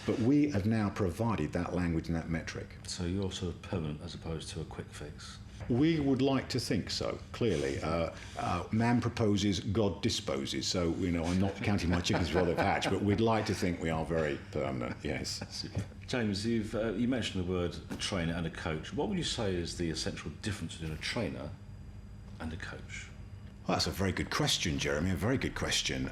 But we have now provided that language and that metric. So you're sort of permanent as opposed to a quick fix. We would like to think so, clearly. Man proposes, God disposes. So, I'm not counting my chickens before they've hatched, but we'd like to think we are very permanent, yes. James, you mentioned the word trainer and a coach. What would you say is the essential difference between a trainer and a coach? Well, that's a very good question, Jeremy, a very good question.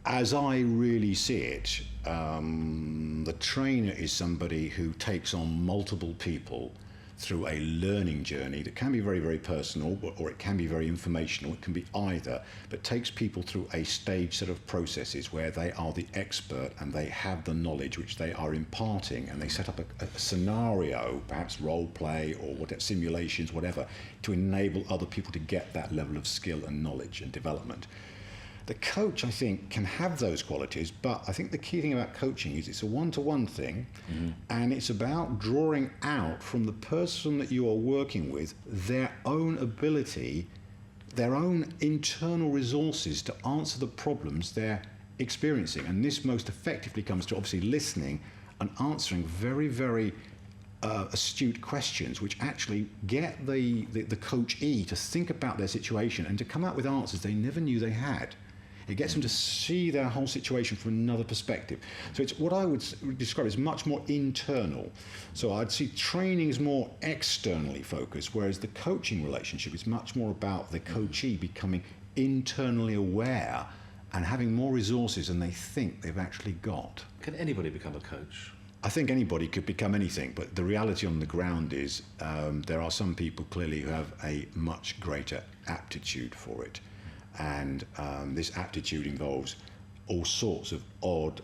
As I really see it, the trainer is somebody who takes on multiple people through a learning journey that can be very, very personal, or it can be very informational. It can be either, but takes people through a staged set of processes where they are the expert and they have the knowledge which they are imparting, and they set up a scenario, perhaps role play or whatever, simulations, whatever, to enable other people to get that level of skill and knowledge and development. The coach, I think, can have those qualities, but I think the key thing about coaching is it's a one-to-one thing, and it's about drawing out from the person that you are working with their own ability, their own internal resources to answer the problems they're experiencing. And this most effectively comes to obviously listening and answering very, very astute questions which actually get the coachee to think about their situation and to come out with answers they never knew they had. It gets them to see their whole situation from another perspective. So it's what I would describe as much more internal. So I'd see training as more externally focused, whereas the coaching relationship is much more about the coachee becoming internally aware and having more resources than they think they've actually got. Can anybody become a coach? I think anybody could become anything, but the reality on the ground is there are some people clearly who have a much greater aptitude for it. And this aptitude involves all sorts of odd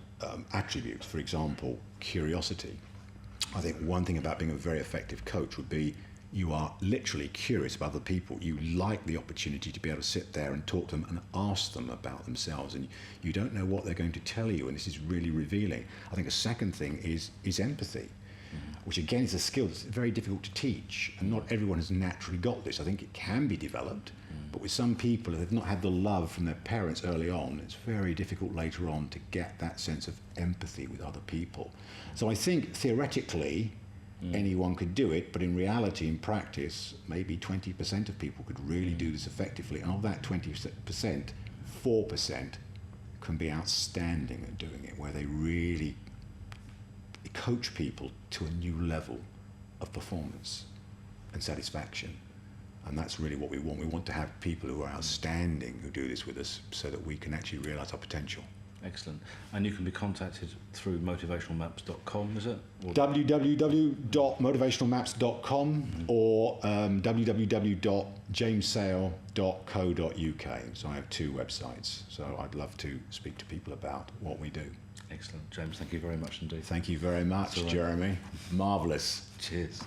attributes. For example, curiosity. I think one thing about being a very effective coach would be you are literally curious about other people. You like the opportunity to be able to sit there and talk to them and ask them about themselves, and you don't know what they're going to tell you, and this is really revealing. I think a second thing is empathy, which again is a skill that's very difficult to teach, and not everyone has naturally got this. I think it can be developed, but with some people, if they've not had the love from their parents early on, it's very difficult later on to get that sense of empathy with other people. So I think theoretically, anyone could do it, but in reality, in practice, maybe 20% of people could really do this effectively, and of that 20%, 4% can be outstanding at doing it, where they really coach people to a new level of performance and satisfaction. And that's really what we want. We want to have people who are outstanding who do this with us so that we can actually realise our potential. Excellent. And you can be contacted through motivationalmaps.com, is it? Or www.motivationalmaps.com or www.jamessale.co.uk. So I have two websites. So I'd love to speak to people about what we do. Excellent. James, thank you very much indeed. Thank you very much, Jeremy. Marvellous. Cheers.